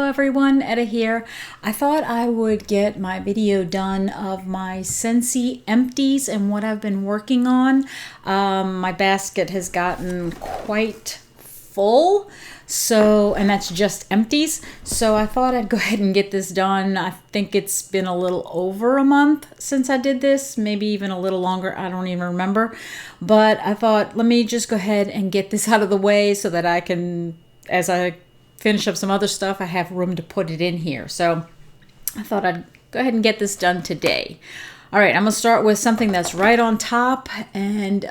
everyone, Etta here. I thought I would get my video done of my Scentsy Empties and what I've been working on. My basket has gotten quite full, and that's just Empties. So I thought I'd go ahead and get this done. I think it's been a little over a month since I did this, maybe even a little longer. I don't even remember. But I thought, let me just go ahead and get this out of the way so that I can, as I finish up some other stuff, I have room to put it in here. So I thought I'd go ahead and get this done today. All right, I'm gonna start with something that's right on top, and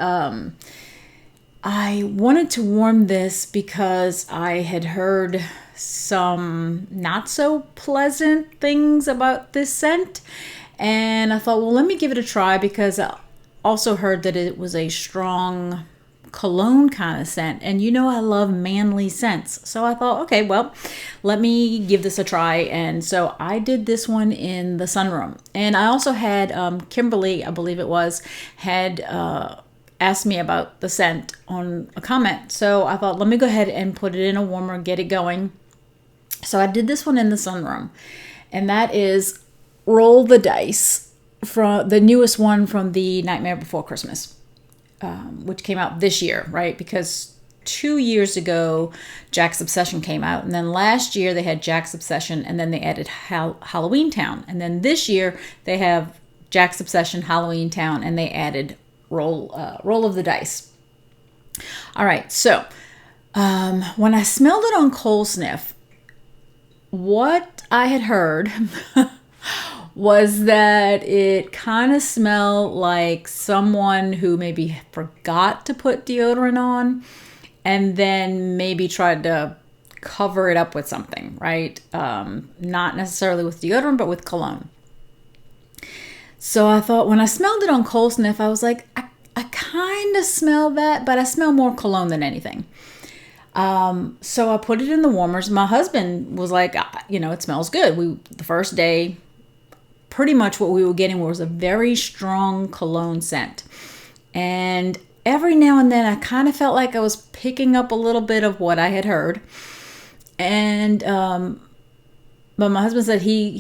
I wanted to warm this because I had heard some not so pleasant things about this scent, and I thought, well, let me give it a try because I also heard that it was a strong cologne kind of scent, and you know I love manly scents, so I thought, okay, well, let me give this a try. And so I did this one in the sunroom, and I also had Kimberly, I believe it was, had asked me about the scent on a comment, so I thought, let me go ahead and put it in a warmer, get it going. So I did this one in the sunroom, and that is Roll the Dice, from the newest one from the Nightmare Before Christmas, which came out this year, right? Because 2 years ago, Jack's Obsession came out. And then last year they had Jack's Obsession, and then they added Halloween Town. And then this year they have Jack's Obsession, Halloween Town, and they added Roll of the Dice. All right, so when I smelled it on Cold Sniff, what I had heard was that it kind of smelled like someone who maybe forgot to put deodorant on and then maybe tried to cover it up with something, right? Not necessarily with deodorant, but with cologne. So I thought, when I smelled it on Cold Sniff, I was like, I kind of smell that, but I smell more cologne than anything. So I put it in the warmers. My husband was like, it smells good. The first day, pretty much what we were getting was a very strong cologne scent. And every now and then I kind of felt like I was picking up a little bit of what I had heard. And but my husband said he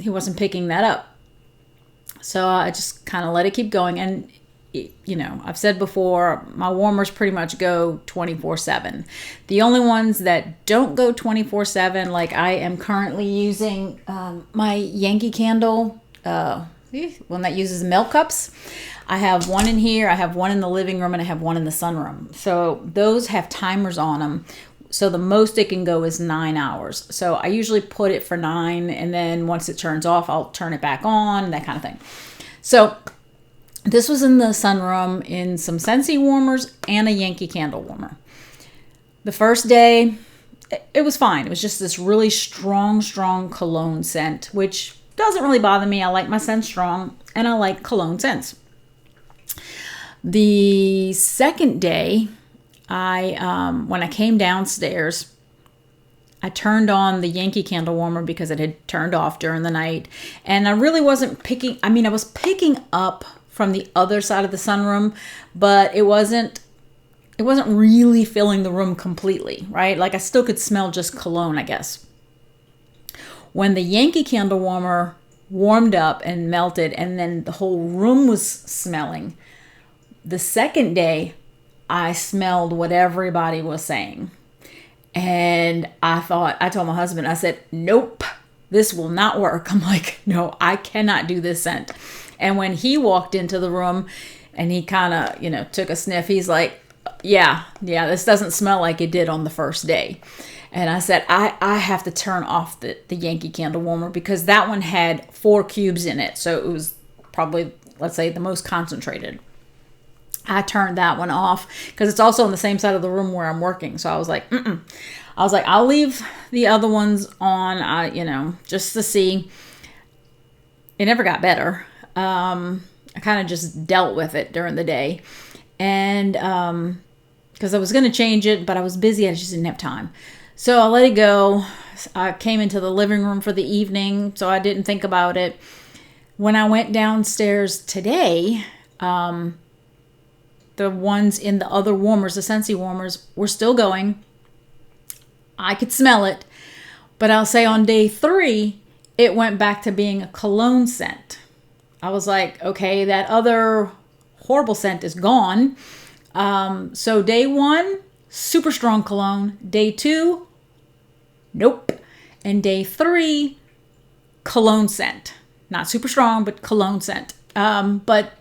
wasn't picking that up. So I just kind of let it keep going. And I've said before, my warmers pretty much go 24/7. The only ones that don't go 24/7, like I am currently using my Yankee Candle, one that uses milk cups. I have one in here, I have one in the living room, and I have one in the sunroom. So those have timers on them. So the most it can go is 9 hours. So I usually put it for 9, and then once it turns off, I'll turn it back on, that kind of thing. So this was in the sunroom in some Scentsy warmers and a Yankee Candle warmer. The first day, it was fine. It was just this really strong cologne scent, which doesn't really bother me. I like my scent strong, and I like cologne scents. The second day, when I came downstairs, I turned on the Yankee Candle warmer because it had turned off during the night, and I really wasn't picking. I was picking up from the other side of the sunroom, but it wasn't really filling the room completely, right? Like I still could smell just cologne, I guess. When the Yankee Candle warmer warmed up and melted, and then the whole room was smelling, the second day I smelled what everybody was saying. And I told my husband, I said, nope, this will not work. I'm like, no, I cannot do this scent. And when he walked into the room and he kind of, took a sniff, he's like, yeah, this doesn't smell like it did on the first day. And I said, I have to turn off the Yankee Candle warmer because that one had 4 cubes in it. So it was probably, let's say, the most concentrated. I turned that one off because it's also on the same side of the room where I'm working. So I was like, I was like, I'll leave the other ones on, just to see. It never got better. I kind of just dealt with it during the day. And because I was going to change it, but I was busy. I just didn't have time. So I let it go. I came into the living room for the evening, so I didn't think about it. When I went downstairs today, the ones in the other warmers, the Scentsy warmers, were still going. I could smell it, But I'll say on day 3, it went back to being a cologne scent. I was like, okay, that other horrible scent is gone. So day 1, super strong cologne. Day 2, nope. And day 3, cologne scent. Not super strong, but cologne scent. But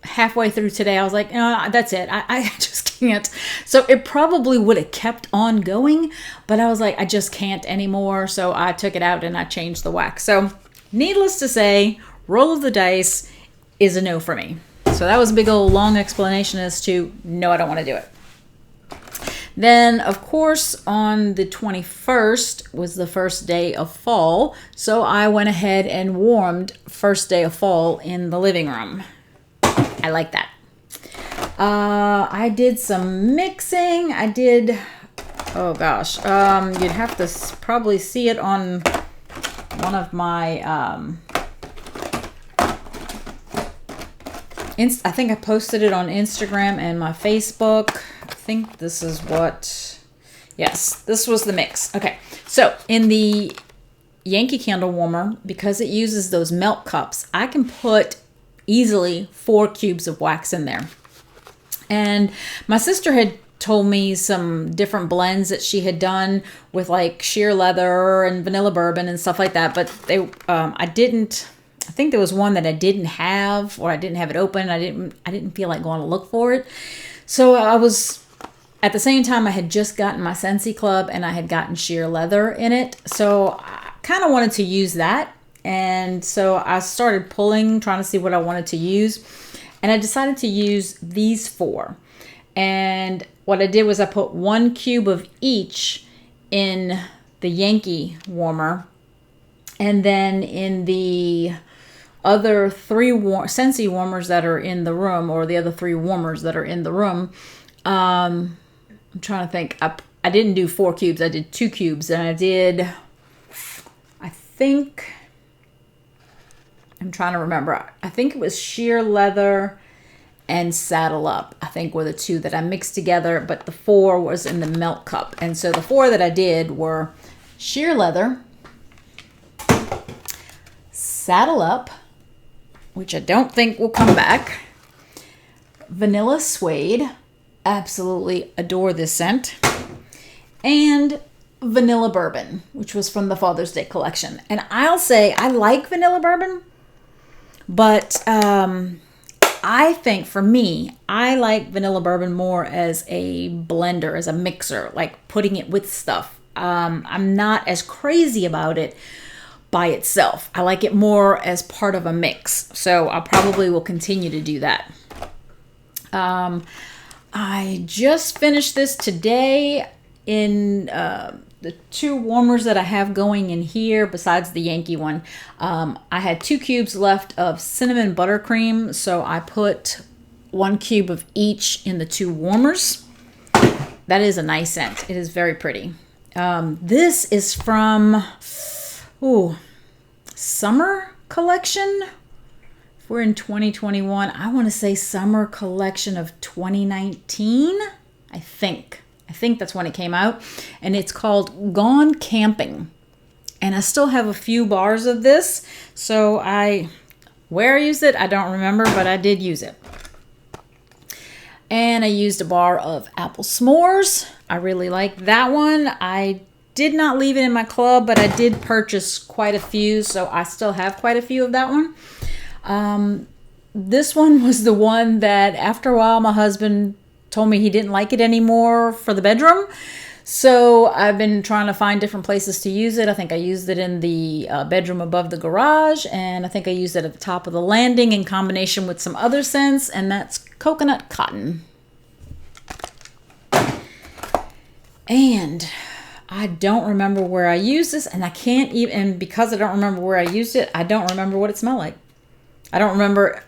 halfway through today, I was like, no, that's it. I just can't. So it probably would have kept on going, but I was like, I just can't anymore. So I took it out and I changed the wax. So needless to say, roll of the dice is a no for me. So that was a big old long explanation as to no, I don't want to do it. Then, of course, on the 21st was the first day of fall. So I went ahead and warmed first day of fall in the living room. I like that. I did some mixing. I did, oh gosh, you'd have to probably see it on one of my, I think I posted it on Instagram and my Facebook. I think this is what, yes, this was the mix. Okay, so in the Yankee candle warmer, because it uses those melt cups, I can put easily 4 cubes of wax in there. And my sister had told me some different blends that she had done with like sheer leather and vanilla bourbon and stuff like that. But they, I think there was one that I didn't have, or I didn't have it open. I didn't feel like going to look for it. So I was, at the same time, I had just gotten my Scentsy Club and I had gotten sheer leather in it. So I kind of wanted to use that. And so I started pulling, trying to see what I wanted to use. And I decided to use these 4. And what I did was I put 1 cube of each in the Yankee warmer. And then in the other 3 Scentsy warmers that are in the room, or the other 3 warmers that are in the room, I'm trying to think. I didn't do 4 cubes. I did 2 cubes. And I did, I think, I'm trying to remember. I think it was sheer leather and saddle up, I think, were the 2 that I mixed together, but the 4 was in the melt cup. And so the 4 that I did were sheer leather, saddle up, which I don't think will come back, vanilla suede, absolutely adore this scent, and vanilla bourbon, which was from the Father's Day collection. And I'll say I like vanilla bourbon, but I think for me, I like vanilla bourbon more as a blender, as a mixer, like putting it with stuff. I'm not as crazy about it by itself. I like it more as part of a mix. So I probably will continue to do that. I just finished this today in the 2 warmers that I have going in here besides the Yankee one. I had 2 cubes left of cinnamon buttercream, so I put 1 cube of each in the 2 warmers. That is a nice scent. It is very pretty. This is from summer collection. If we're in 2021, I want to say summer collection of 2019, I think that's when it came out, and it's called Gone Camping. And I still have a few bars of this, so where I used it, I don't remember, but I did use it. And I used a bar of apple s'mores. I really like that one. I did not leave it in my club, but I did purchase quite a few, so I still have quite a few of that one. This one was the one that after a while my husband told me he didn't like it anymore for the bedroom. So I've been trying to find different places to use it. I think I used it in the bedroom above the garage, and I think I used it at the top of the landing in combination with some other scents, and that's coconut cotton. And I don't remember where I used this, and I can't even, and because I don't remember where I used it, I don't remember what it smelled like. I don't remember.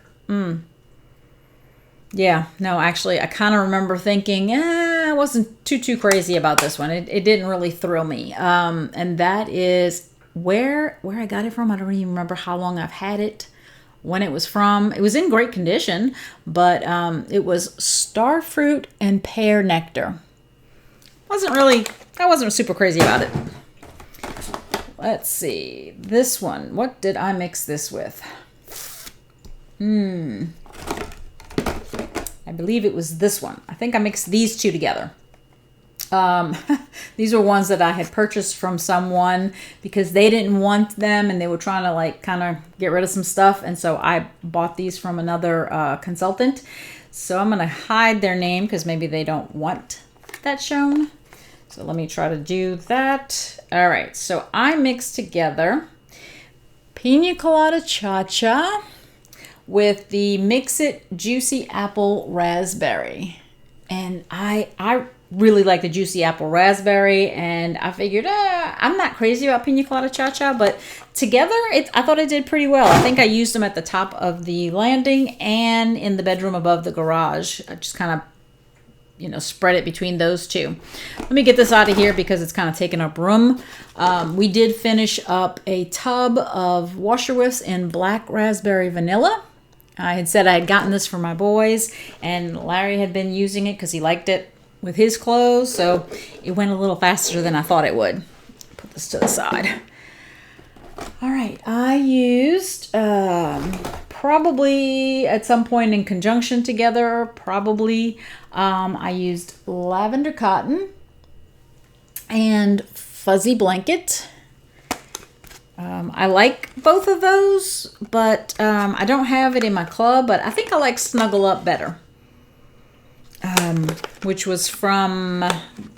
Yeah, no, actually, I kind of remember thinking, I wasn't too crazy about this one. It didn't really thrill me. And that is where I got it from. I don't even remember how long I've had it, when it was from. It was in great condition, but it was starfruit and pear nectar. I wasn't super crazy about it. let's see. This one, what did I mix this with? I believe it was this one. I think I mixed these two together. These were ones that I had purchased from someone because they didn't want them and they were trying to like kind of get rid of some stuff. And so I bought these from another consultant. So I'm going to hide their name because maybe they don't want that shown. So let me try to do that. All right. So I mixed together Pina Colada Cha-Cha with the Mix It Juicy Apple Raspberry. And I really like the Juicy Apple Raspberry, and I figured I'm not crazy about Pina Colada Cha-Cha, but together I thought it did pretty well. I think I used them at the top of the landing and in the bedroom above the garage. I just kind of, you know, spread it between those two. Let me get this out of here because it's kind of taking up room. We did finish up a tub of washer whiffs in Black Raspberry Vanilla. I had said I had gotten this for my boys, and Larry had been using it because he liked it with his clothes, so it went a little faster than I thought it would. Put this to the side. All right, I used probably at some point in conjunction together, I used Lavender Cotton and Fuzzy Blanket. I like both of those, but I don't have it in my club, but I think I like Snuggle Up better. Which was from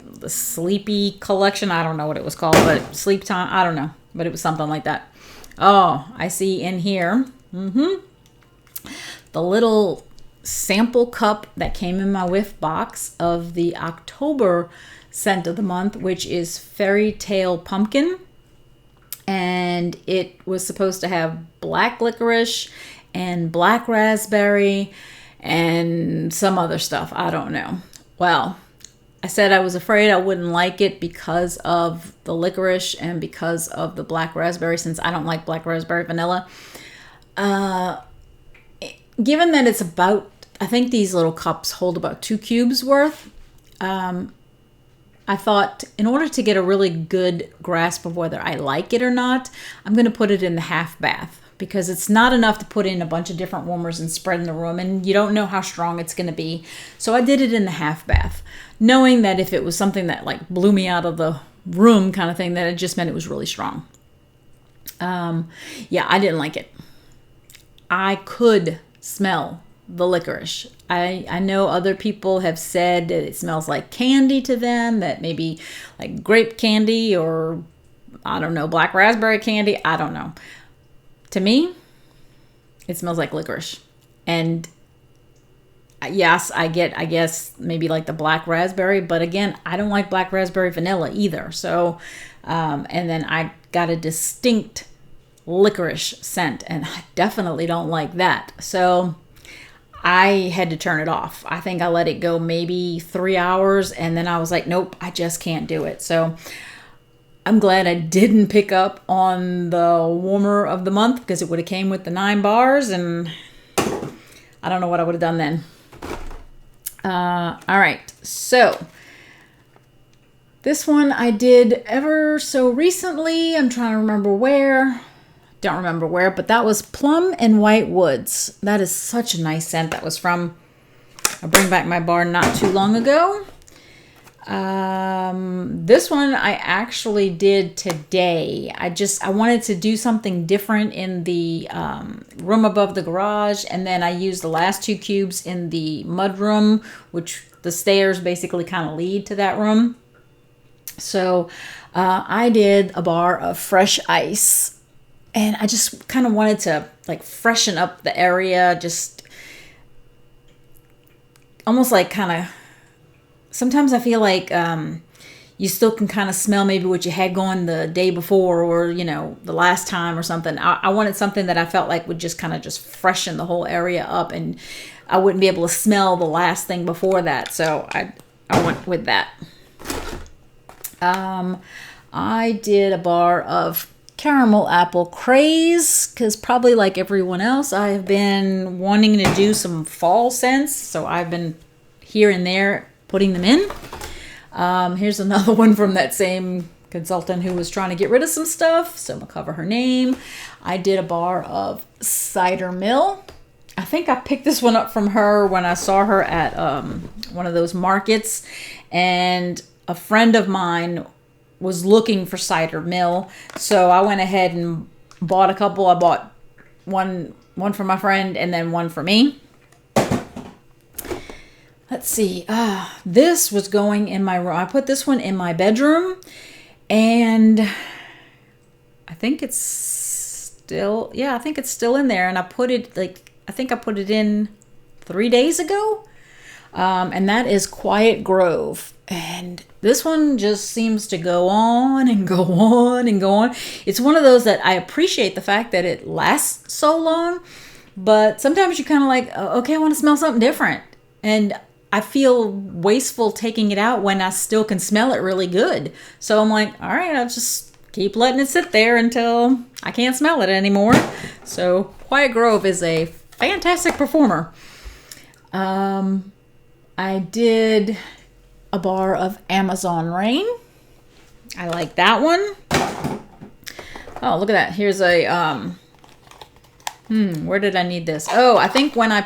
the Sleepy collection. I don't know what it was called, but Sleep Time, I don't know, but it was something like that. Oh, I see in here, the little sample cup that came in my whiff box of the October scent of the month, which is Fairy Tale Pumpkin. And it was supposed to have black licorice and black raspberry and some other stuff. I don't know. Well, I said I was afraid I wouldn't like it because of the licorice and because of the black raspberry, since I don't like black raspberry vanilla. Given that it's about, I think these little cups hold about 2 cubes worth, I thought in order to get a really good grasp of whether I like it or not, I'm going to put it in the half bath, because it's not enough to put in a bunch of different warmers and spread in the room, and you don't know how strong it's going to be. So I did it in the half bath, knowing that if it was something that like blew me out of the room kind of thing, that it just meant it was really strong. Yeah, I didn't like it. I could smell the licorice. I know other people have said that it smells like candy to them, that maybe like grape candy or, I don't know, black raspberry candy. I don't know. To me, it smells like licorice. And yes, I guess maybe like the black raspberry, but again, I don't like black raspberry vanilla either. So, and then I got a distinct licorice scent, and I definitely don't like that. So I had to turn it off. I think I let it go maybe 3 hours, and then I was like, nope, I just can't do it. So I'm glad I didn't pick up on the warmer of the month, because it would have came with the 9 bars, and I don't know what I would have done then. All right, so this one I did ever so recently. I'm trying to remember where. Don't remember where, but that was Plum and White Woods. That is such a nice scent. That was from I Bring Back My Bar not too long ago. This one I actually did today. I wanted to do something different in the room above the garage, and then I used the last 2 cubes in the mud room, which the stairs basically kind of lead to that room. So I did a bar of fresh ice. And I just kind of wanted to like freshen up the area, just almost like kind of, sometimes I feel like you still can kind of smell maybe what you had going the day before, or, you know, the last time or something. I wanted something that I felt like would just kind of just freshen the whole area up, and I wouldn't be able to smell the last thing before that. So I went with that. I did a bar of Caramel Apple Craze, because probably like everyone else, I have been wanting to do some fall scents, so I've been here and there putting them in. Here's another one from that same consultant who was trying to get rid of some stuff, so I'm gonna cover her name. I did a bar of Cider Mill. I think I picked this one up from her when I saw her at one of those markets, and a friend of mine was looking for Cider Mill, so I went ahead and bought a couple. I bought one for my friend and then one for me. Let's see. This was going in my room. I put this one in my bedroom, and I think it's still, I think it's still in there. And I put it I think I put it in 3 days ago. And that is Quiet Grove. And this one just seems to go on and go on and go on. It's one of those that I appreciate the fact that it lasts so long, but sometimes you kind of like, okay, I want to smell something different. And I feel wasteful taking it out when I still can smell it really good. So I'm like, all right, I'll just keep letting it sit there until I can't smell it anymore. So Quiet Grove is a fantastic performer. I did a bar of Amazon Rain. I like that one. Oh, look at that. Here's a, where did I need this? Oh, I think when I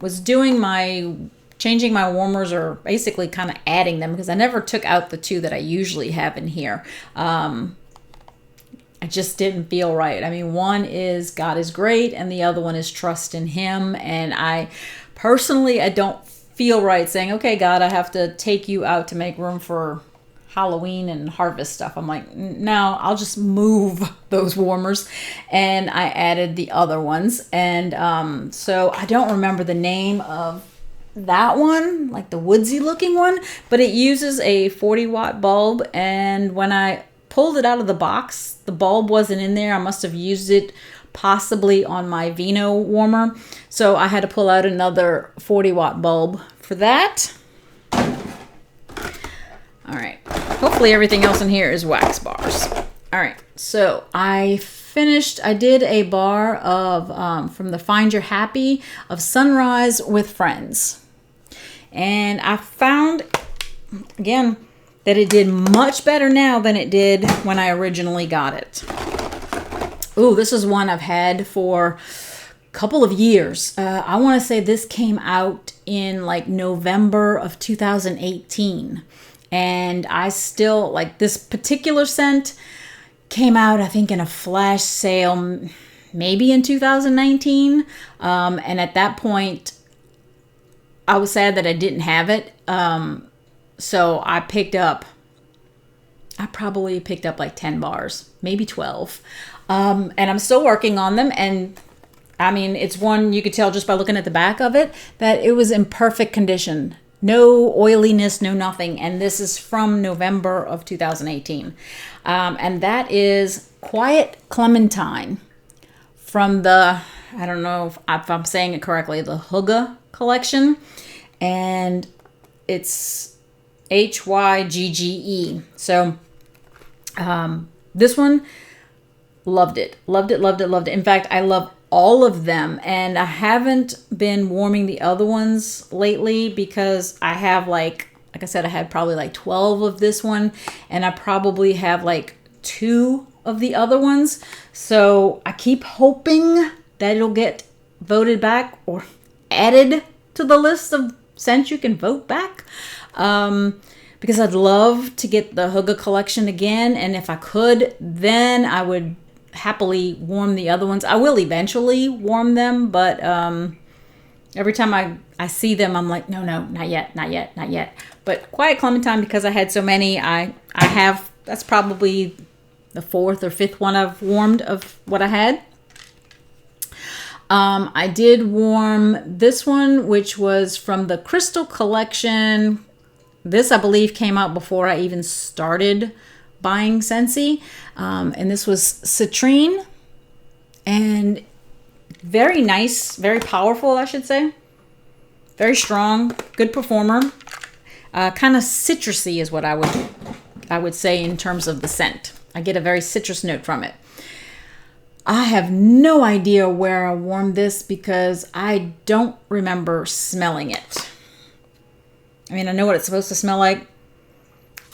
was doing changing my warmers, or basically kind of adding them, because I never took out the two that I usually have in here. I just didn't feel right. I mean, one is God is Great and the other one is Trust in Him. And I don't feel right saying, okay, God, I have to take you out to make room for Halloween and harvest stuff. I'm like, no, I'll just move those warmers. And I added the other ones. And so I don't remember the name of that one, like the woodsy looking one, but it uses a 40-watt bulb. And when I pulled it out of the box, the bulb wasn't in there. I must have used it possibly on my Vino warmer. So I had to pull out another 40-watt bulb for that. All right. Hopefully everything else in here is wax bars. All right. So I did a bar of, from the Find Your Happy, of Sunrise with Friends. And I found, again, that it did much better now than it did when I originally got it. Ooh, this is one I've had for a couple of years. I want to say this came out in like November of 2018. And I still, like, this particular scent came out, I think, in a flash sale, maybe in 2019. And at that point, I was sad that I didn't have it. So I probably picked up like 10 bars, maybe 12. And I'm still working on them. And I mean, it's one you could tell just by looking at the back of it that it was in perfect condition. No oiliness, no nothing. And this is from November of 2018. And that is Quiet Clementine from the, I don't know if I'm saying it correctly, the Hygge collection. And it's Hygge. So this one, loved it. In fact, I love all of them, and I haven't been warming the other ones lately because I have like I said, I had probably like 12 of this one, and I probably have like 2 of the other ones. So I keep hoping that it'll get voted back or added to the list of scents you can vote back. Because I'd love to get the Hygge collection again, and if I could, then I would happily warm the other ones. I will eventually warm them, but every time I see them, I'm like, no, not yet. But Quiet Clementine, because I had so many, I have, that's probably the 4th or 5th one I've warmed of what I had. I did warm this one, which was from the Crystal collection. This, I believe, came out before I even started buying Scentsy. And this was citrine. And very nice, very powerful, I should say. Very strong, good performer. Kind of citrusy is what I would say in terms of the scent. I get a very citrus note from it. I have no idea where I warmed this because I don't remember smelling it. I mean, I know what it's supposed to smell like.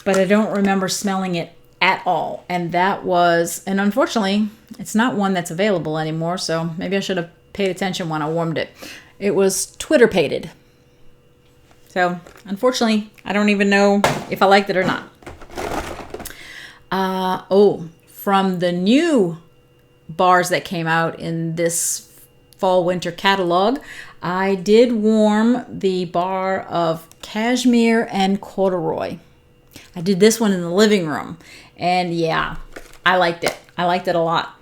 but I don't remember smelling it at all. And unfortunately, it's not one that's available anymore, so maybe I should have paid attention when I warmed it. It was Twitter pated. So, unfortunately, I don't even know if I liked it or not. From the new bars that came out in this fall-winter catalog, I did warm the bar of cashmere and corduroy. I did this one in the living room, and yeah, I liked it. I liked it a lot.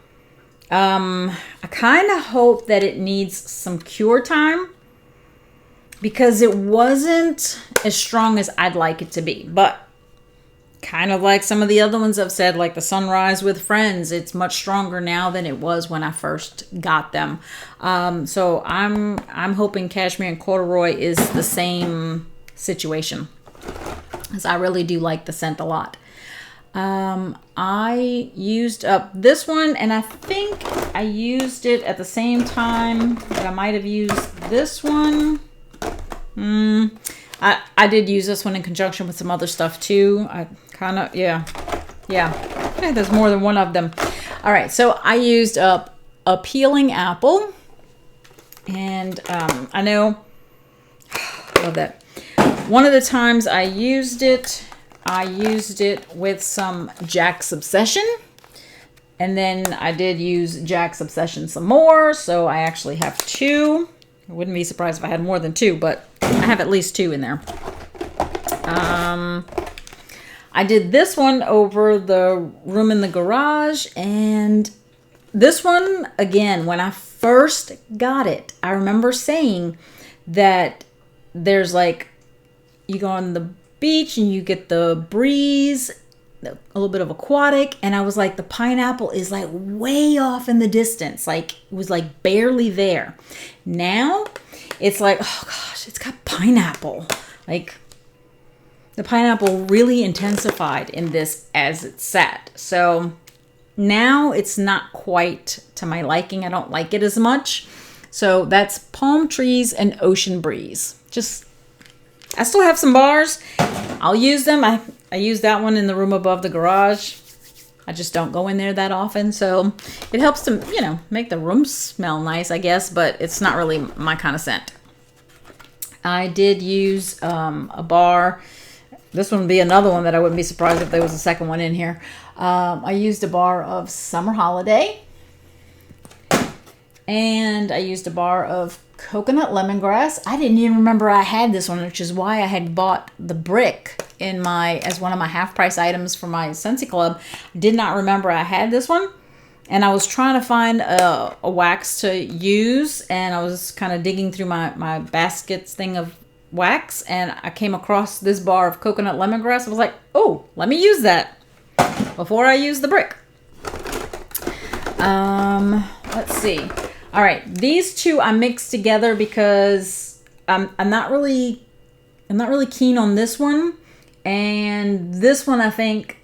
I kind of hope that it needs some cure time because it wasn't as strong as I'd like it to be, but kind of like some of the other ones I've said, like the Sunrise with Friends, it's much stronger now than it was when I first got them. So I'm hoping cashmere and corduroy is the same situation, because I really do like the scent a lot. I used up this one, and I think I used it at the same time that I might have used this one. I did use this one in conjunction with some other stuff too. Yeah, there's more than one of them. All right, so I used up a peeling apple, and I know, love that. One of the times I used it with some Jack's Obsession, and then I did use Jack's Obsession some more, so I actually have two. I wouldn't be surprised if I had more than two, but I have at least two in there. I did this one over the room in the garage, and this one, again, when I first got it, I remember saying that there's like, you go on the beach and you get the breeze, a little bit of aquatic, and I was like, the pineapple is like way off in the distance, like it was like barely there. Now it's like, oh gosh, it's got pineapple. Like the pineapple really intensified in this as it sat. So now it's not quite to my liking. I don't like it as much. So that's Palm Trees and Ocean Breeze. I still have some bars. I'll use them. I use that one in the room above the garage. I just don't go in there that often. So it helps to, make the room smell nice, I guess, but it's not really my kind of scent. I did use a bar. This one would be another one that I wouldn't be surprised if there was a second one in here. I used a bar of Summer Holiday. And I used a bar of Coconut Lemongrass. I didn't even remember I had this one, which is why I had bought the brick as one of my half price items for my Scentsy Club. I did not remember I had this one. And I was trying to find a wax to use, and I was kind of digging through my baskets thing of wax, and I came across this bar of Coconut Lemongrass. I was like, oh, let me use that before I use the brick. Let's see. All right, these two I mixed together because I'm not really keen on this one, and this one I think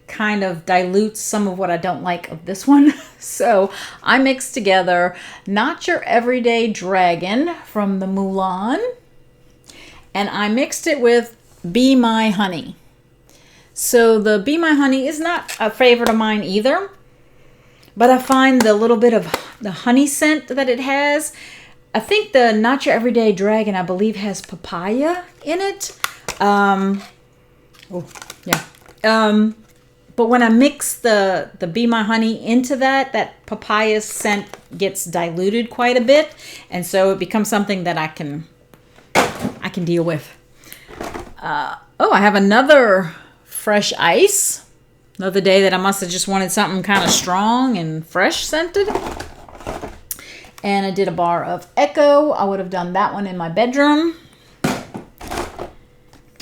kind of dilutes some of what I don't like of this one. So I mixed together Not Your Everyday Dragon from the Mulan, and I mixed it with Be My Honey. So the Be My Honey is not a favorite of mine either, but I find the little bit of the honey scent that it has. I think the Not Your Everyday Dragon, I believe, has papaya in it. But when I mix the Be My Honey into that papaya scent gets diluted quite a bit, and so it becomes something that I can deal with. I have another fresh ice. Another day that I must have just wanted something kind of strong and fresh scented. And I did a bar of Echo. I would have done that one in my bedroom.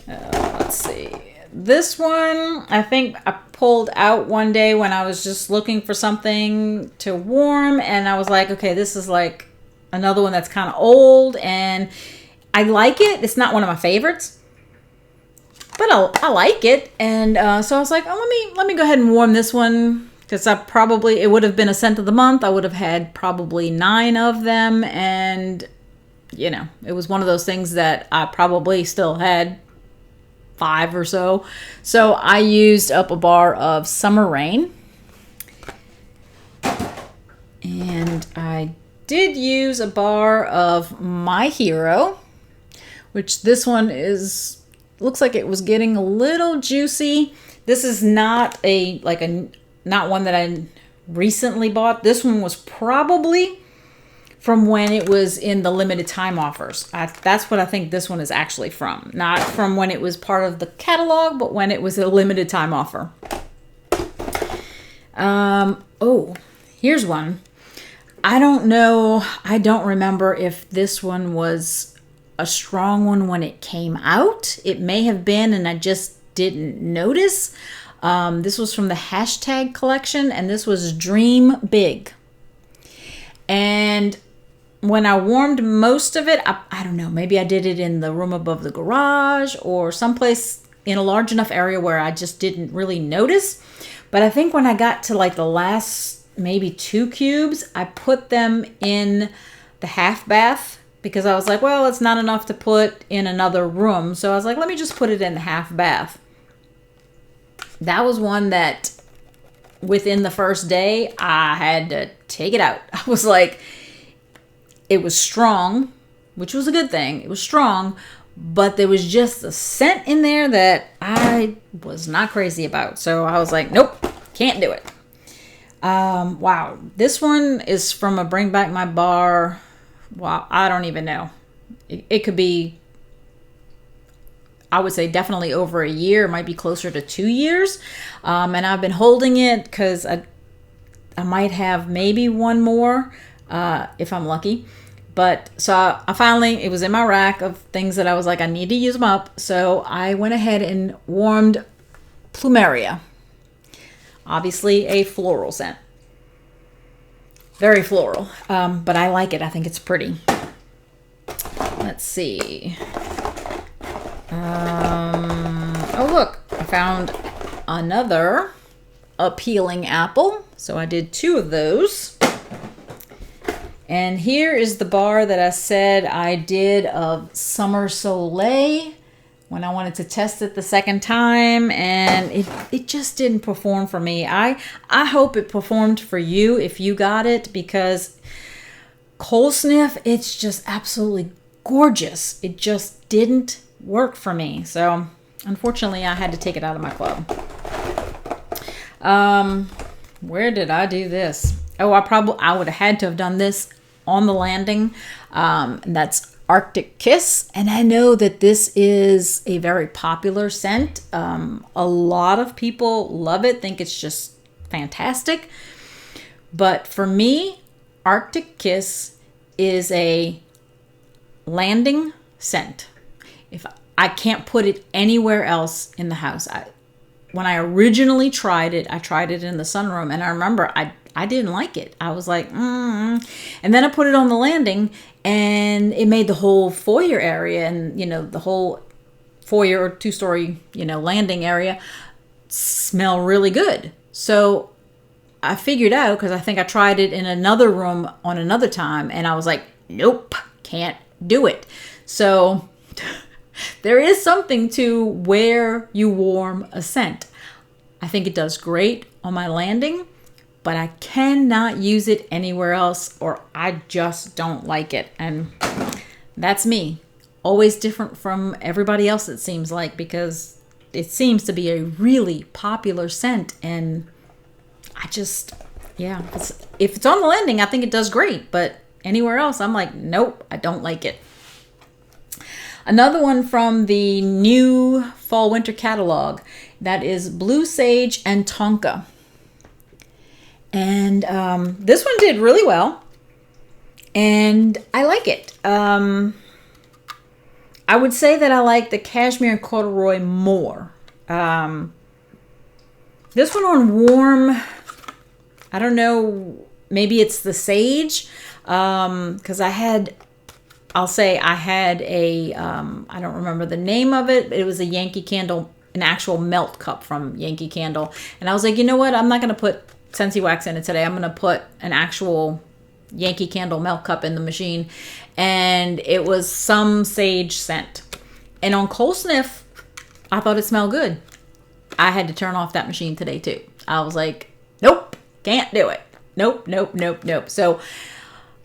Let's see. This one, I think I pulled out one day when I was just looking for something to warm. And I was like, okay, this is like another one that's kind of old. And I like it. It's not one of my favorites, but I like it. And so I was like, oh, let me go ahead and warm this one, because it would have been a scent of the month. I would have had probably 9 of them. And, it was one of those things that I probably still had 5 or so. So I used up a bar of Summer Rain. And I did use a bar of My Hero, which this one looks like it was getting a little juicy. This is not not one that I recently bought. This one was probably from when it was in the limited time offers. That's what I think this one is actually from. Not from when it was part of the catalog, but when it was a limited time offer. Oh, here's one. I don't know. I don't remember if this one was a strong one when it came out. It may have been, and I just didn't notice. This was from the hashtag collection, and this was Dream Big. And when I warmed most of it, I don't know, maybe I did it in the room above the garage or someplace in a large enough area where I just didn't really notice. But I think when I got to like the last maybe 2 cubes, I put them in the half bath because I was like, well, it's not enough to put in another room. So I was like, let me just put it in the half bath. That was one that within the first day, I had to take it out. I was like, it was strong, which was a good thing. It was strong, but there was just a scent in there that I was not crazy about. So I was like, nope, can't do it. Wow. This one is from a Bring Back My Bar. Wow. I don't even know. It could be, I would say definitely over a year. It might be closer to 2 years. And I've been holding it because I might have maybe one more if I'm lucky. But so I finally, it was in my rack of things that I was like, I need to use them up. So I went ahead and warmed Plumeria. Obviously a floral scent. Very floral. But I like it. I think it's pretty. Let's see. Oh, look. I found another appealing apple. So I did 2 of those. And here is the bar that I said I did of Summer Soleil when I wanted to test it the second time, and it just didn't perform for me. I hope it performed for you if you got it, because Cold Sniff, it's just absolutely gorgeous. It just didn't work for me. So unfortunately, I had to take it out of my club. Where did I do this? Oh, I would have had to have done this on the landing. That's Arctic Kiss. And I know that this is a very popular scent. A lot of people love it, think it's just fantastic. But for me, Arctic Kiss is a landing scent. If I can't put it anywhere else in the house. When I originally tried it, I tried it in the sunroom, and I remember I didn't like it. I was like, And then I put it on the landing, and it made the whole foyer area and, the whole foyer or 2-story, landing area smell really good. So I figured out, because I think I tried it in another room on another time, and I was like, nope, can't do it. So there is something to where you warm a scent. I think it does great on my landing, but I cannot use it anywhere else, or I just don't like it. And that's me. Always different from everybody else, it seems like, because it seems to be a really popular scent. And I just, if it's on the landing, I think it does great. But anywhere else, I'm like, nope, I don't like it. Another one from the new fall winter catalog, that is Blue Sage and Tonka. And this one did really well, and I like it. I would say that I like the Cashmere and Corduroy more. This one on warm, I don't know, maybe it's the Sage, because I had a, I don't remember the name of it. It was a Yankee Candle, an actual melt cup from Yankee Candle. And I was like, you know what? I'm not going to put Scentsy wax in it today. I'm going to put an actual Yankee Candle melt cup in the machine. And it was some sage scent. And on Cold Sniff, I thought it smelled good. I had to turn off that machine today too. I was like, nope, can't do it. Nope, nope, nope, nope. So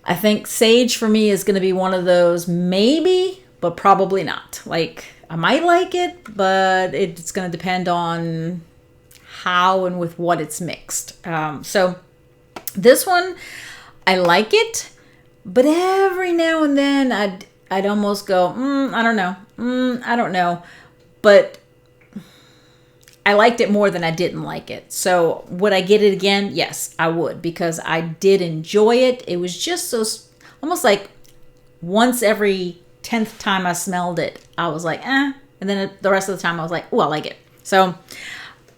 I think sage for me is going to be one of those maybe, but probably not. Like, I might like it, but it's going to depend on how and with what it's mixed. So this one, I like it, but every now and then I'd almost go, I don't know. I don't know. But I liked it more than I didn't like it. So would I get it again? Yes, I would, because I did enjoy it. It was just so almost like once every 10th time I smelled it, I was like, eh. And then the rest of the time I was like, oh, I like it. So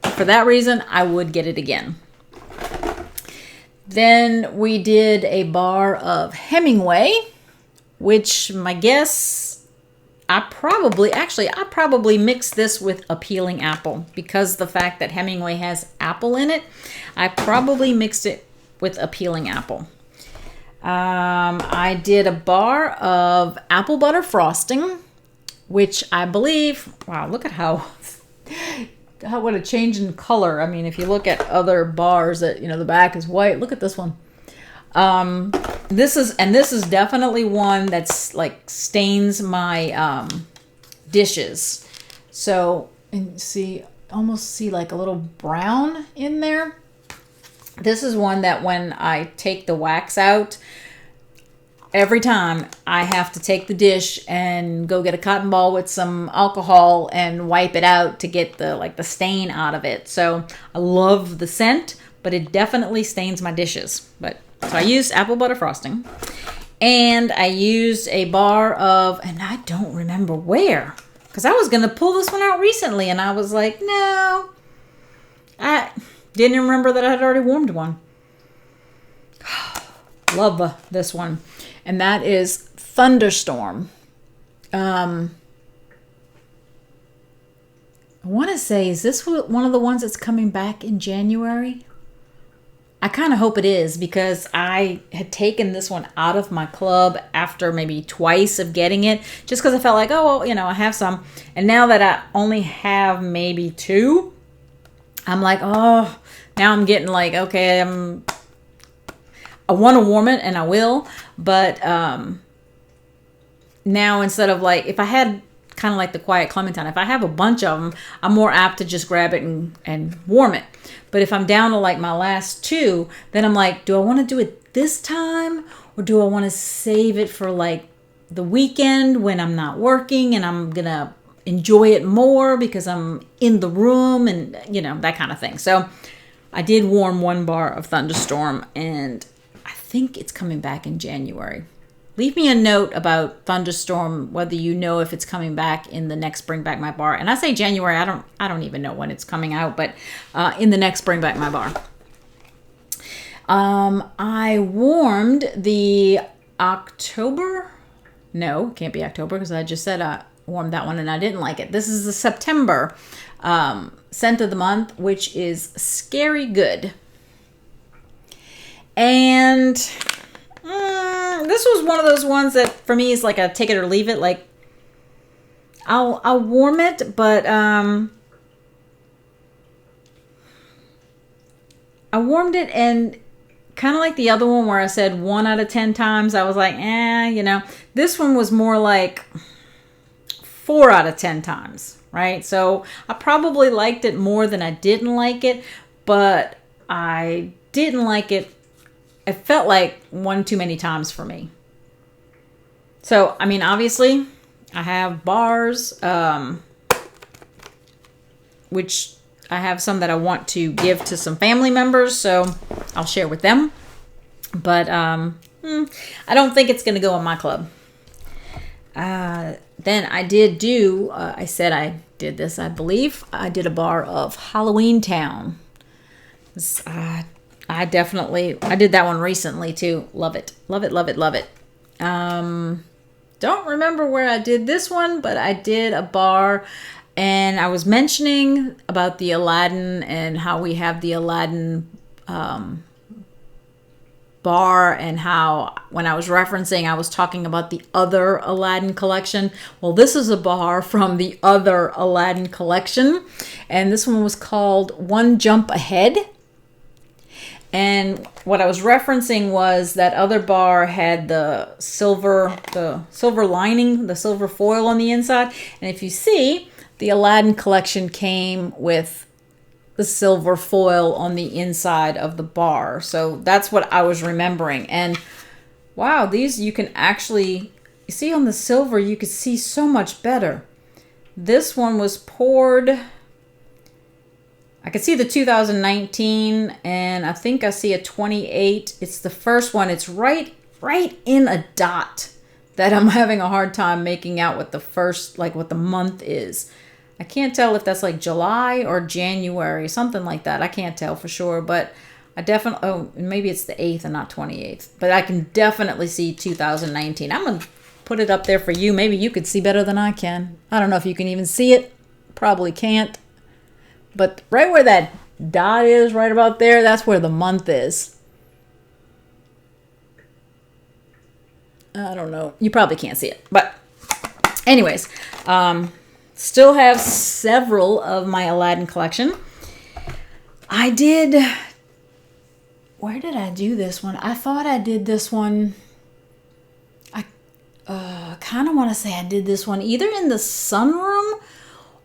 for that reason, I would get it again. Then we did a bar of Hemingway, which my guess, I probably mixed this with a peeling apple, because the fact that Hemingway has apple in it, I probably mixed it with a peeling apple. I did a bar of apple butter frosting, which I believe, wow, look at how what a change in color. I mean, if you look at other bars that, the back is white, look at this one. This is definitely one that's like stains my dishes. So, and almost see like a little brown in there. This is one that when I take the wax out, every time I have to take the dish and go get a cotton ball with some alcohol and wipe it out to get the stain out of it. So I love the scent, but it definitely stains my dishes. So I used apple butter frosting, and I used a bar of, and I don't remember where, because I was going to pull this one out recently, and I was like, no, I didn't remember that I had already warmed one. Love this one, and that is Thunderstorm. I want to say, is this one of the ones that's coming back in January? I kind of hope it is, because I had taken this one out of my club after maybe twice of getting it, just because I felt like, oh, well, I have some. And now that I only have maybe 2, I'm like, oh, now I'm getting like, okay, I want to warm it, and I will. But now, instead of like, if I had kind of like the Quiet Clementine, if I have a bunch of them, I'm more apt to just grab it and warm it. But if I'm down to like my last 2, then I'm like, do I want to do it this time, or do I want to save it for like the weekend when I'm not working and I'm going to enjoy it more because I'm in the room and, that kind of thing. So I did warm 1 bar of Thunderstorm, and I think it's coming back in January. Leave me a note about Thunderstorm, whether you know if it's coming back in the next Bring Back My Bar. And I say January, I don't even know when it's coming out, but in the next Bring Back My Bar. I warmed the October. No, it can't be October, because I just said I warmed that one and I didn't like it. This is the September scent of the month, which is Scary Good. And this was one of those ones that for me is like a take it or leave it. Like, I'll warm it, but I warmed it, and kind of like the other one where I said 1 out of 10 times, I was like, this one was more like 4 out of 10 times, right? So I probably liked it more than I didn't like it, but I didn't like it. It felt like 1 too many times for me. So, I mean, obviously, I have bars, which I have some that I want to give to some family members, so I'll share with them. But I don't think it's going to go in my club. Then I did do, I said I did this, I believe. I did a bar of Halloween Town. I did that one recently too. Love it. Love it, love it, love it. Don't remember where I did this one, but I did a bar, and I was mentioning about the Aladdin and how we have the Aladdin bar and how when I was referencing, I was talking about the other Aladdin collection. Well, this is a bar from the other Aladdin collection. And this one was called One Jump Ahead. And what I was referencing was that other bar had the silver lining, the silver foil on the inside. And if you see, the Aladdin collection came with the silver foil on the inside of the bar. So that's what I was remembering. And wow, these you can actually, you see on the silver, you could see so much better. This one was poured, I could see the 2019, and I think I see a 28. It's the first one. It's right in a dot that I'm having a hard time making out what the first, like what the month is. I can't tell if that's like July or January, something like that. I can't tell for sure, but I definitely, oh, maybe it's the 8th and not 28th, but I can definitely see 2019. I'm going to put it up there for you. Maybe you could see better than I can. I don't know if you can even see it. Probably can't. But right where that dot is, right about there, that's where the month is. I don't know. You probably can't see it. But anyways, still have several of my Aladdin collection. I did... Where did I do this one? I thought I did this one... I kind of want to say I did this one either in the sunroom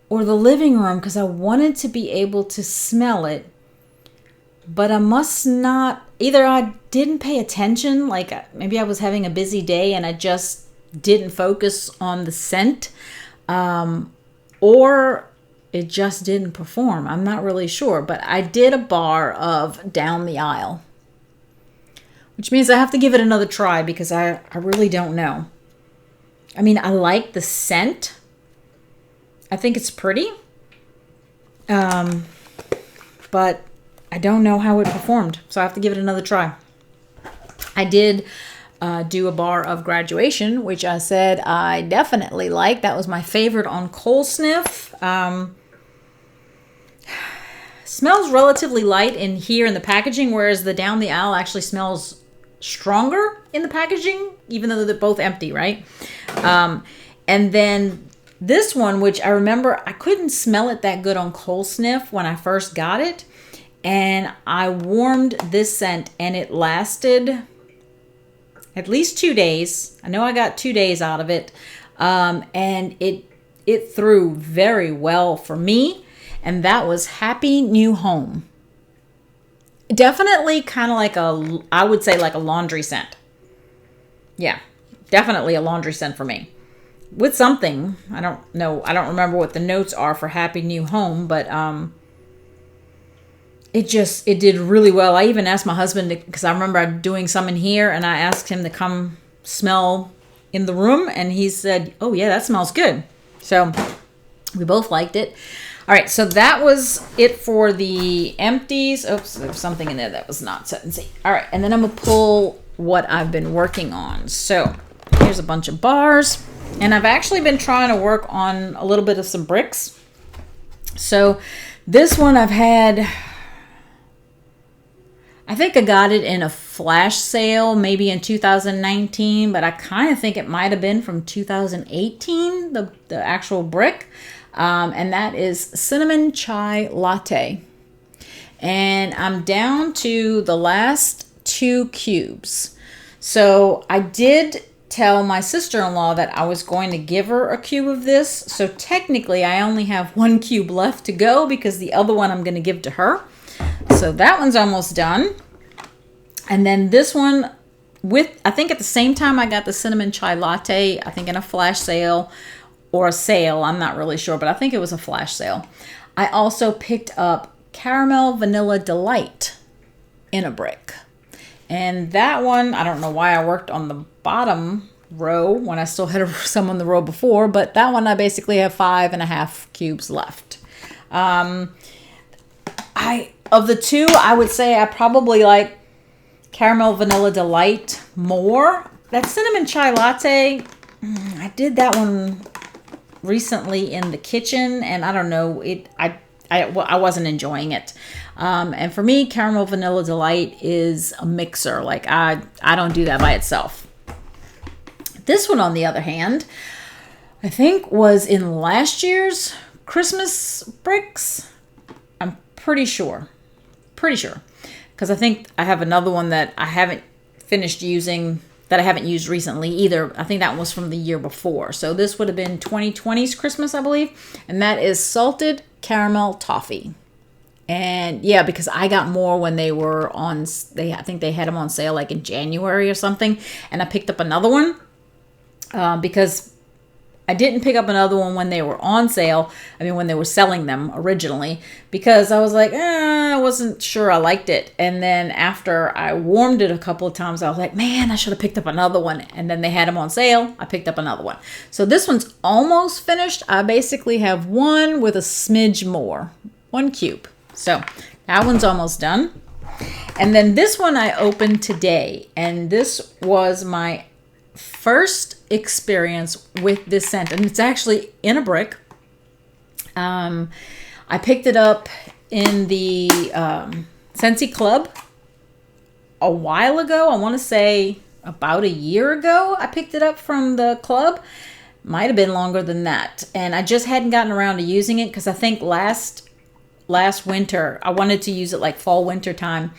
or the living room because I wanted to be able to smell it. But I must not... Either I didn't pay attention, like maybe I was having a busy day and I just didn't focus on the scent, or it just didn't perform. I'm not really sure, but I did a bar of Down the Aisle, which means I have to give it another try because I really don't know. I mean, I like the scent. I think it's pretty, but I don't know how it performed, so I have to give it another try. I did do a bar of Graduation, which I said I definitely like. That was my favorite on Cold Sniff. Smells relatively light in here in the packaging, whereas the Down the Aisle actually smells stronger in the packaging, even though they're both empty, right? And then this one, which I remember I couldn't smell it that good on Cold Sniff when I first got it. And I warmed this scent and it lasted at least 2 days. I know I got 2 days out of it. And it threw very well for me. And that was Happy New Home. Definitely kind of like I would say like a laundry scent. Yeah, definitely a laundry scent for me. With something, I don't know, I don't remember what the notes are for Happy New Home, but it did really well. I even asked my husband, because I remember doing some in here, and I asked him to come smell in the room, and he said, oh yeah, that smells good. So we both liked it. All right, so that was it for the Empties. Oops, there was something in there that was not Scentsy. All right, and then I'm going to pull what I've been working on. So here's a bunch of bars. And I've actually been trying to work on a little bit of some bricks. So this one I've had, I think I got it in a flash sale, maybe in 2019, but I kind of think it might have been from 2018, the actual brick. And that is Cinnamon Chai Latte. And I'm down to the last 2 cubes. So I did tell my sister-in-law that I was going to give her a cube of this. So technically I only have 1 cube left to go because the other one I'm going to give to her. So that one's almost done. And then this one with, I think at the same time I got the Cinnamon Chai Latte, I think in a flash sale or a sale, I'm not really sure, but I think it was a flash sale. I also picked up Caramel Vanilla Delight in a brick. And that one, I don't know why I worked on the bottom row when I still had some on the row before, but that one I basically have 5.5 cubes left. Of the two, I would say I probably like Caramel Vanilla Delight more. That Cinnamon Chai Latte, I did that one recently in the kitchen, and I don't know, I wasn't enjoying it. And for me, Caramel Vanilla Delight is a mixer. Like I don't do that by itself. This one, on the other hand, I think was in last year's Christmas bricks. I'm pretty sure. Because I think I have another one that I haven't finished using, that I haven't used recently either. I think that one was from the year before. So this would have been 2020's Christmas, I believe. And that is Salted Caramel Toffee. And yeah, because I got more when they were on, I think they had them on sale like in January or something. And I picked up another one because I didn't pick up another one when they were on sale. I mean, when they were selling them originally, because I was like, I wasn't sure I liked it. And then after I warmed it a couple of times, I was like, man, I should have picked up another one. And then they had them on sale. I picked up another one. So this one's almost finished. I basically have one with a smidge more, 1 cube. So that one's almost done. And then this one I opened today. And this was my first experience with this scent, and it's actually in a brick. I picked it up in the Scentsy Club a while ago. I want to say about a year ago I picked it up from the club. Might have been longer than that, and I just hadn't gotten around to using it because I think last winter I wanted to use it like fall winter time.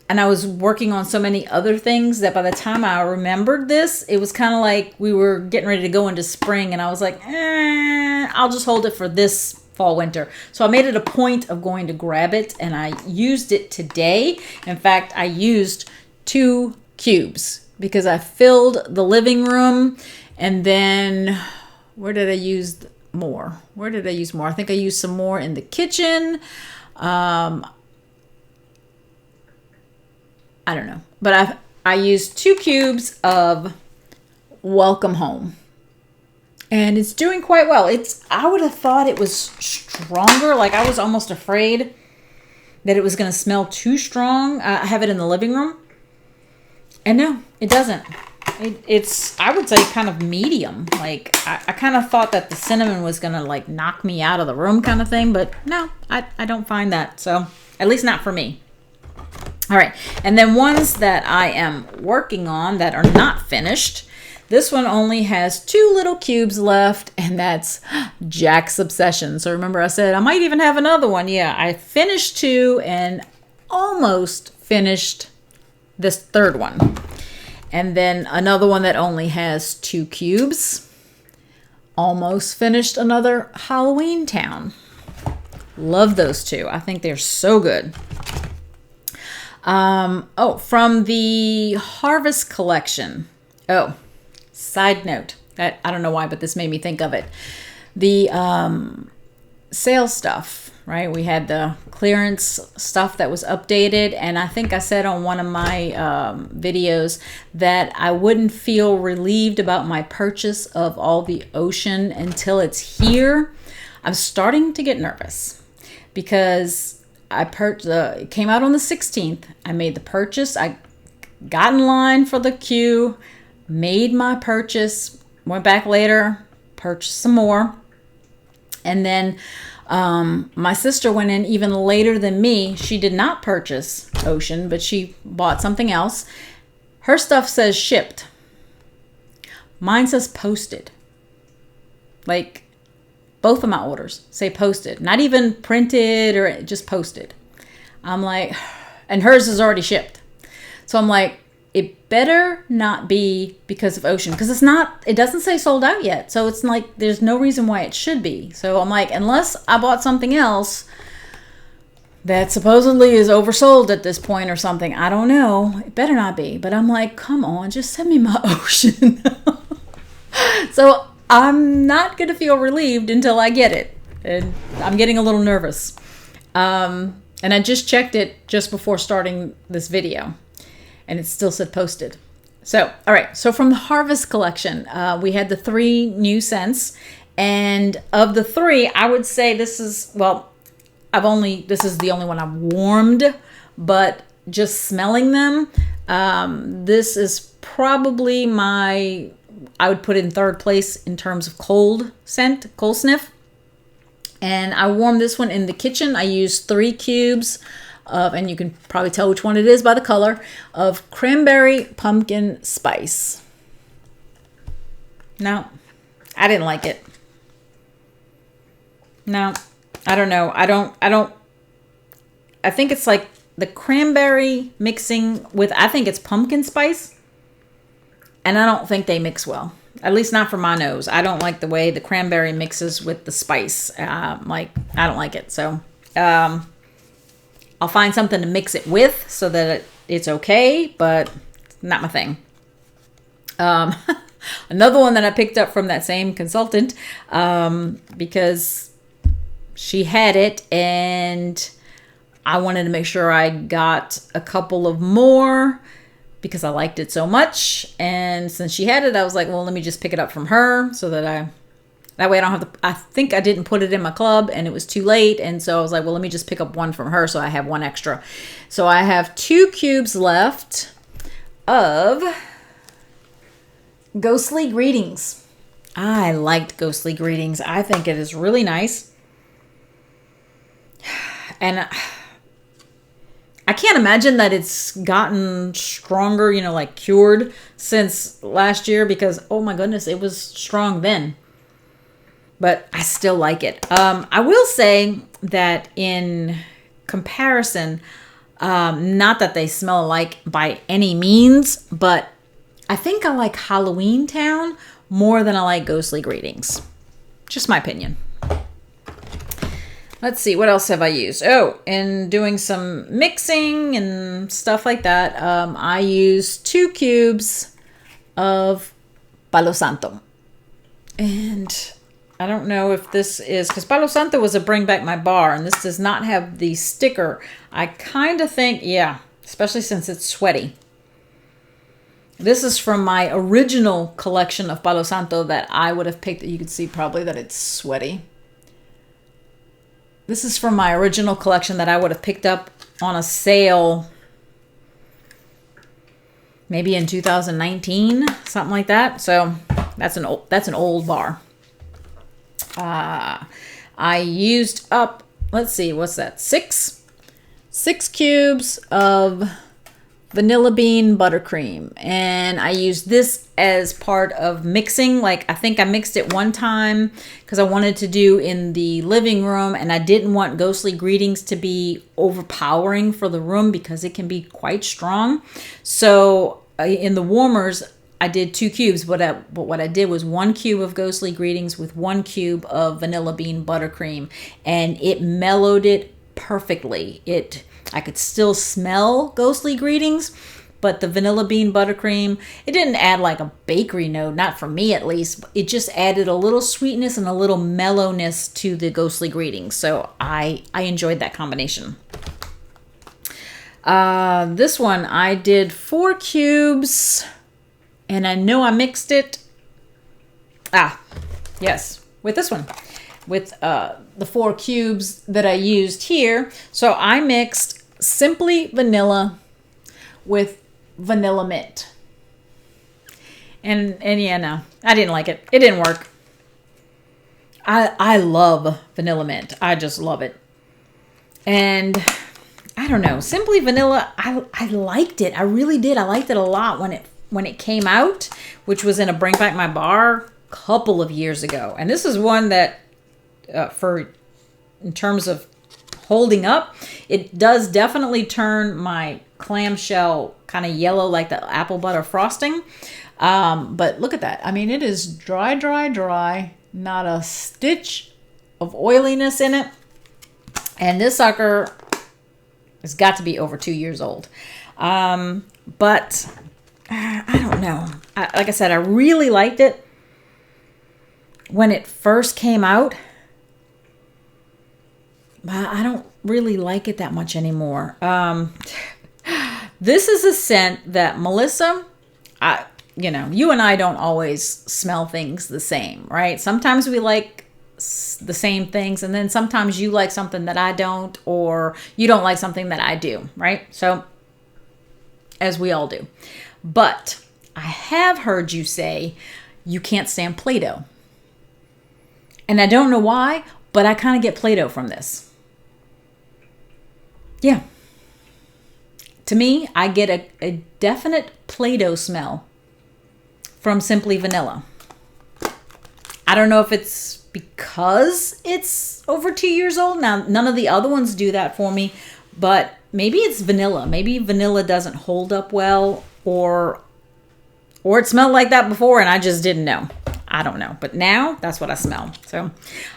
And I was working on so many other things that by the time I remembered this, it was kind of like we were getting ready to go into spring. And I was like, I'll just hold it for this fall, winter. So I made it a point of going to grab it. And I used it today. In fact, I used 2 cubes because I filled the living room. And then where did I use more? I think I used some more in the kitchen. I don't know, but I used 2 cubes of Welcome Home, and it's doing quite well. I would have thought it was stronger. Like I was almost afraid that it was going to smell too strong. I have it in the living room, and no, it doesn't. It's I would say kind of medium. Like I kind of thought that the cinnamon was going to like knock me out of the room kind of thing, but no, I don't find that. So at least not for me. All right, and then ones that I am working on that are not finished. This one only has 2 little cubes left, and that's Jack's Obsession. So remember I said I might even have another one. Yeah, I finished 2 and almost finished this 3rd one. And then another one that only has 2 cubes. Almost finished another Halloween Town. Love those 2. I think they're so good. From the Harvest collection. Oh, side note. I don't know why, but this made me think of it. The sale stuff, right? We had the clearance stuff that was updated, and I think I said on one of my videos that I wouldn't feel relieved about my purchase of all the Ocean until it's here. I'm starting to get nervous because it came out on the 16th. I made the purchase. I got in line for the queue, made my purchase, went back later, purchased some more. And then my sister went in even later than me. She did not purchase Ocean, but she bought something else. Her stuff says shipped. Mine says posted. Like, both of my orders say posted, not even printed or just posted. I'm like, and hers is already shipped. So I'm like, it better not be because of Ocean, because it doesn't say sold out yet. So it's like, there's no reason why it should be. So I'm like, unless I bought something else that supposedly is oversold at this point or something, I don't know. It better not be. But I'm like, come on, just send me my Ocean. So I'm not going to feel relieved until I get it. And I'm getting a little nervous. And I just checked it just before starting this video. And it still said posted. So, all right. So from the Harvest collection, we had the 3 new scents. And of the 3, I would say this is the only one I've warmed. But just smelling them, this is probably I would put in 3rd place in terms of cold sniff. And I warmed this one in the kitchen. I used 3 cubes of, and you can probably tell which one it is by the color, of cranberry pumpkin spice. No, I didn't like it. No, I don't know. I think it's like the cranberry mixing with, I think it's pumpkin spice. And I don't think they mix well. At least not for my nose. I don't like the way the cranberry mixes with the spice. I don't like it. So I'll find something to mix it with so that it's okay, but not my thing. Another one that I picked up from that same consultant, because she had it and I wanted to make sure I got a couple of more because I liked it so much. And since she had it, I was like, well, let me just pick it up from her so that way I don't have to, I think I didn't put it in my club and it was too late. And so I was like, well, let me just pick up one from her so I have one extra. So I have 2 cubes left of Ghostly Greetings. I liked Ghostly Greetings. I think it is really nice. And I can't imagine that it's gotten stronger, like cured since last year because, oh my goodness, it was strong then. But I still like it. I will say that in comparison, not that they smell alike by any means, but I think I like Halloween Town more than I like Ghostly Greetings. Just my opinion. Let's see, what else have I used? Oh, in doing some mixing and stuff like that, I used 2 cubes of Palo Santo. And I don't know if this is, because Palo Santo was a Bring Back My Bar, and this does not have the sticker. I kind of think, yeah, especially since it's sweaty. This is from my original collection of Palo Santo that I would have picked. You could see probably that it's sweaty. This is from my original collection that I would have picked up on a sale maybe in 2019, something like that. So that's an old bar. I used up, let's see, what's that? 6 cubes of vanilla bean buttercream, and I used this as part of mixing. Like, I think I mixed it one time because I wanted to do in the living room, and I didn't want Ghostly Greetings to be overpowering for the room because it can be quite strong. So in the warmers, I did 2 cubes, but what I did was 1 cube of Ghostly Greetings with 1 cube of vanilla bean buttercream, and it mellowed it perfectly. I could still smell Ghostly Greetings, but the vanilla bean buttercream, it didn't add like a bakery note, not for me at least. It just added a little sweetness and a little mellowness to the Ghostly Greetings. So I enjoyed that combination. This one, I did 4 cubes, and I know I mixed it. Yes, with this one. With the 4 cubes that I used here. So I mixed Simply Vanilla with Vanilla Mint. And yeah, no, I didn't like it. It didn't work. I love Vanilla Mint. I just love it. And I don't know, Simply Vanilla, I liked it. I really did. I liked it a lot when it came out, which was in a Bring Back My Bar a couple of years ago. And this is one that in terms of holding up, it does definitely turn my clamshell kind of yellow like the apple butter frosting. But look at that. I mean, it is dry, dry, dry. Not a stitch of oiliness in it. And this sucker has got to be over 2 years old. But I don't know. Like I said, I really liked it when it first came out. I don't really like it that much anymore. This is a scent that Melissa, you and I don't always smell things the same, right? Sometimes we like the same things, and then sometimes you like something that I don't, or you don't like something that I do, right? So, as we all do. But I have heard you say you can't stand Play-Doh. And I don't know why, but I kind of get Play-Doh from this. Yeah. to me, I get a definite Play-Doh smell from Simply Vanilla. I don't know if it's because it's over 2 years old. Now, none of the other ones do that for me, but maybe it's vanilla. Maybe vanilla doesn't hold up well, or it smelled like that before and I just didn't know. I don't know. But now, that's what I smell. So,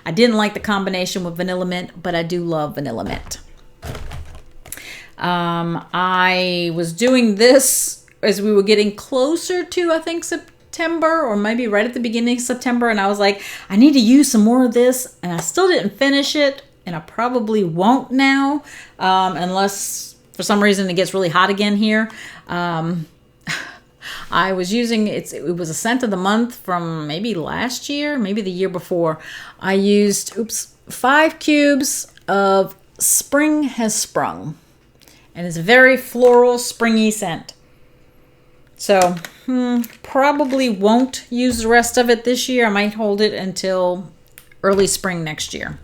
I didn't like the combination with vanilla mint, but I do love vanilla mint. I was doing this as we were getting closer to, I think, September, or maybe right at the beginning of September, and I was like, I need to use some more of this, and I still didn't finish it, and I probably won't now, unless for some reason it gets really hot again here. I was using, it was a scent of the month from maybe last year, maybe the year before. I used, 5 cubes of Spring Has Sprung. And it's a very floral, springy scent. So, probably won't use the rest of it this year. I might hold it until early spring next year.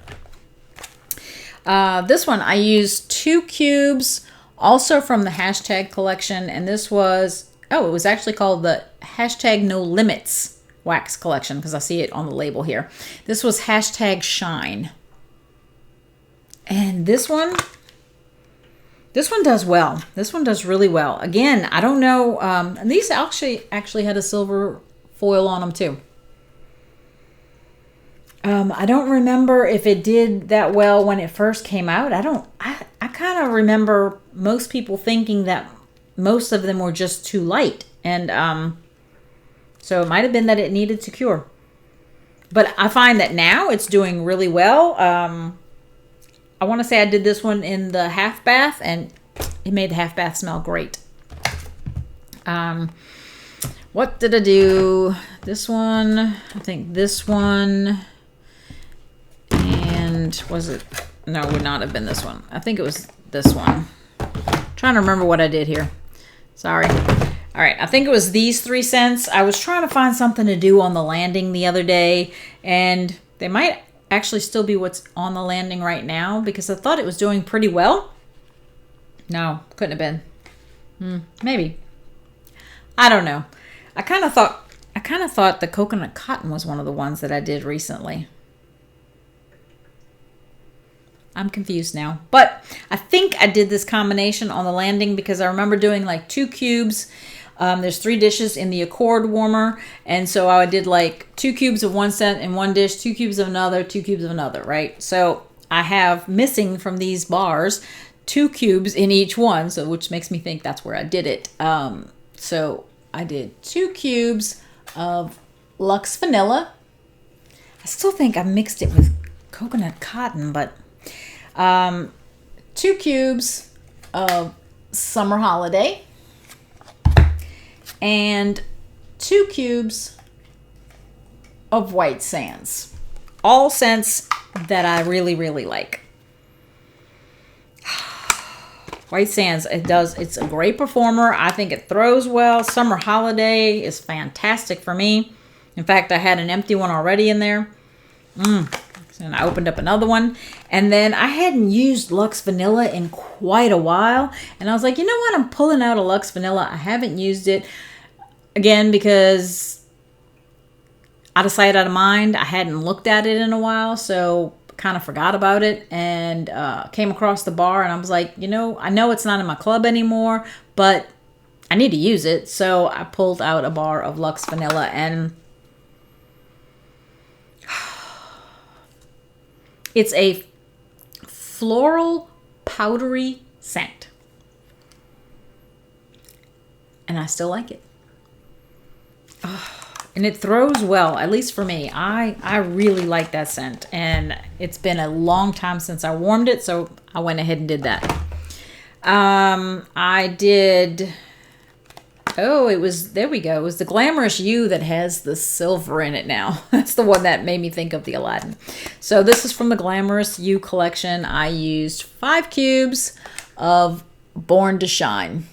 This one, I used 2 cubes, also from the hashtag collection. And this was, it was actually called the hashtag No Limits wax collection, because I see it on the label here. This was hashtag Shine. And this one does well. This one does really well. Again, I don't know. And these actually had a silver foil on them too. I don't remember if it did that well when it first came out. I kind of remember most people thinking that most of them were just too light. And so it might have been that it needed to cure. But I find that now it's doing really well. I want to say I did this one in the half bath, and it made the half bath smell great. What did I do? This one, I think this one, and was it? No, it would not have been this one. I think it was this one. Trying to remember what I did here. Sorry. All right, I think it was these 3 scents. I was trying to find something to do on the landing the other day, and they might actually still be what's on the landing right now, because I thought it was doing pretty well. No, couldn't have been. Maybe. I don't know. I kind of thought the coconut cotton was one of the ones that I did recently. I'm confused now. But I think I did this combination on the landing because I remember doing like 2 cubes. There's 3 dishes in the Accord warmer. And so I did like 2 cubes of one scent in one dish, 2 cubes of another, 2 cubes of another, right? So I have missing from these bars 2 cubes in each one, so which makes me think that's where I did it. So I did 2 cubes of Luxe Vanilla. I still think I mixed it with coconut cotton, but 2 cubes of Summer Holiday. And 2 cubes of White Sands. All scents that I really, really like. White Sands, it's a great performer. I think it throws well. Summer Holiday is fantastic for me. In fact, I had an empty one already in there. And I opened up another one. And then I hadn't used Luxe Vanilla in quite a while. And I was like, you know what? I'm pulling out a Luxe Vanilla. I haven't used it. Again, because out of sight, out of mind. I hadn't looked at it in a while. So kind of forgot about it. And came across the bar. And I was like, you know, I know it's not in my club anymore. But I need to use it. So I pulled out a bar of Luxe Vanilla. And it's a floral, powdery scent. And I still like it. And it throws well, at least for me. I really like that scent. And it's been a long time since I warmed it, so I went ahead and did that. I did... there we go. It was the Glamorous You that has the silver in it now. That's the one that made me think of the Aladdin. So this is from the Glamorous You collection. I used 5 cubes of Born to Shine.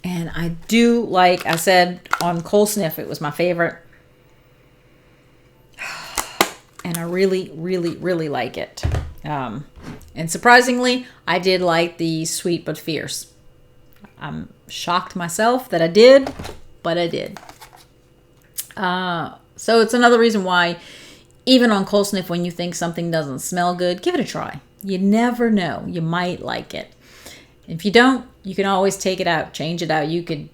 And I do like, I said on Cold Sniff, it was my favorite. And I really, really, really like it. And surprisingly, I did like the Sweet But Fierce. I'm shocked myself that I did, but I did. So it's another reason why, even on cold sniff, when you think something doesn't smell good, give it a try. You never know. You might like it. If you don't, you can always take it out, change it out. You could,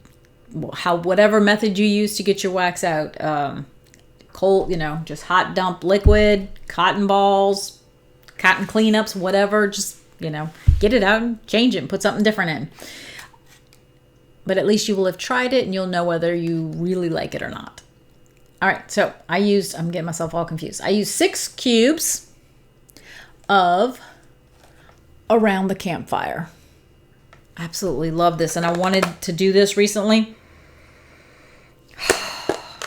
whatever method you use to get your wax out, cold, just hot dump liquid, cotton balls, cotton cleanups, whatever, just, get it out and change it and put something different in. But at least you will have tried it and you'll know whether you really like it or not. All right, so I'm getting myself all confused. I used 6 cubes of Around the Campfire. Absolutely love this, and I wanted to do this recently.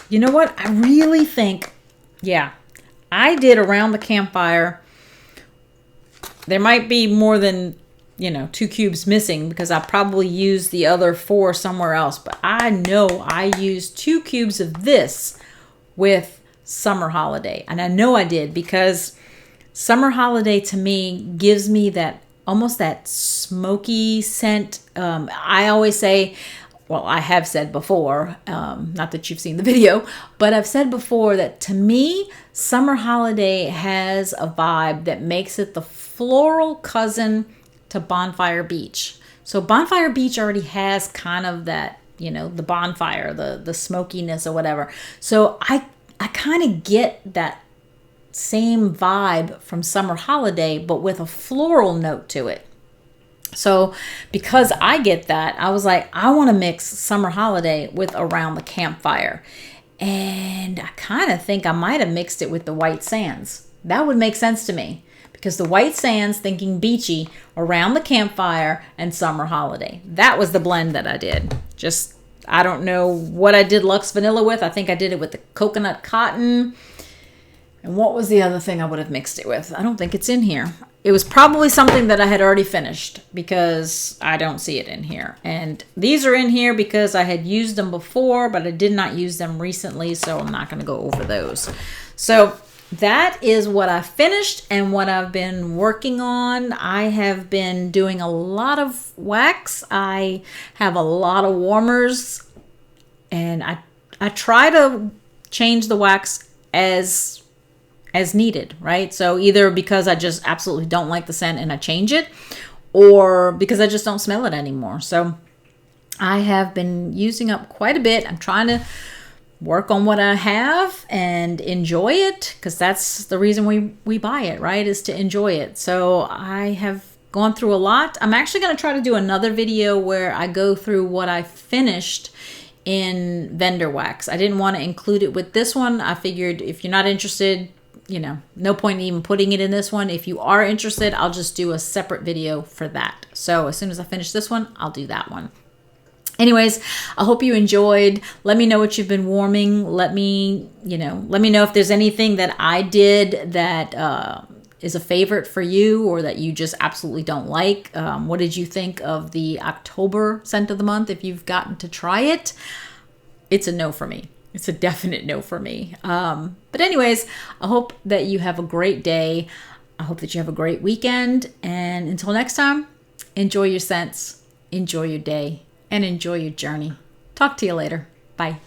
You know what? I really think, I did Around the Campfire. There might be more than, 2 cubes missing because I probably used the other 4 somewhere else, but I know I used 2 cubes of this with Summer Holiday. And I know I did because Summer Holiday to me gives me that almost that smoky scent. I always say, well, I have said before, not that you've seen the video, but I've said before that to me, Summer Holiday has a vibe that makes it the floral cousin to Bonfire Beach. So Bonfire Beach already has kind of that, the bonfire, the smokiness or whatever. So I kind of get that same vibe from Summer Holiday, but with a floral note to it. So because I get that, I was like, I want to mix Summer Holiday with Around the Campfire. And I kind of think I might have mixed it with the White Sands. That would make sense to me. Because the White Sands, thinking beachy, Around the Campfire, and Summer Holiday. That was the blend that I did. Just, I don't know what I did Luxe Vanilla with. I think I did it with the coconut cotton. And what was the other thing I would have mixed it with? I don't think it's in here. It was probably something that I had already finished because I don't see it in here. And these are in here because I had used them before, but I did not use them recently, so I'm not going to go over those. So that is what I finished and what I've been working on. I have been doing a lot of wax. I have a lot of warmers, and I try to change the wax as needed, right? So either because I just absolutely don't like the scent and I change it, or because I just don't smell it anymore. So I have been using up quite a bit. I'm trying to work on what I have and enjoy it, because that's the reason we buy it, right? Is to enjoy it. So I have gone through a lot. I'm actually going to try to do another video where I go through what I finished in vendor wax. I didn't want to include it with this one. I figured if you're not interested, no point in even putting it in this one. If you are interested, I'll just do a separate video for that. So as soon as I finish this one, I'll do that one. Anyways, I hope you enjoyed. Let me know what you've been warming. Let me know if there's anything that I did that is a favorite for you or that you just absolutely don't like. What did you think of the October scent of the month? If you've gotten to try it, it's a no for me. It's a definite no for me. But anyways, I hope that you have a great day. I hope that you have a great weekend. And until next time, enjoy your scents, enjoy your day, and enjoy your journey. Talk to you later. Bye.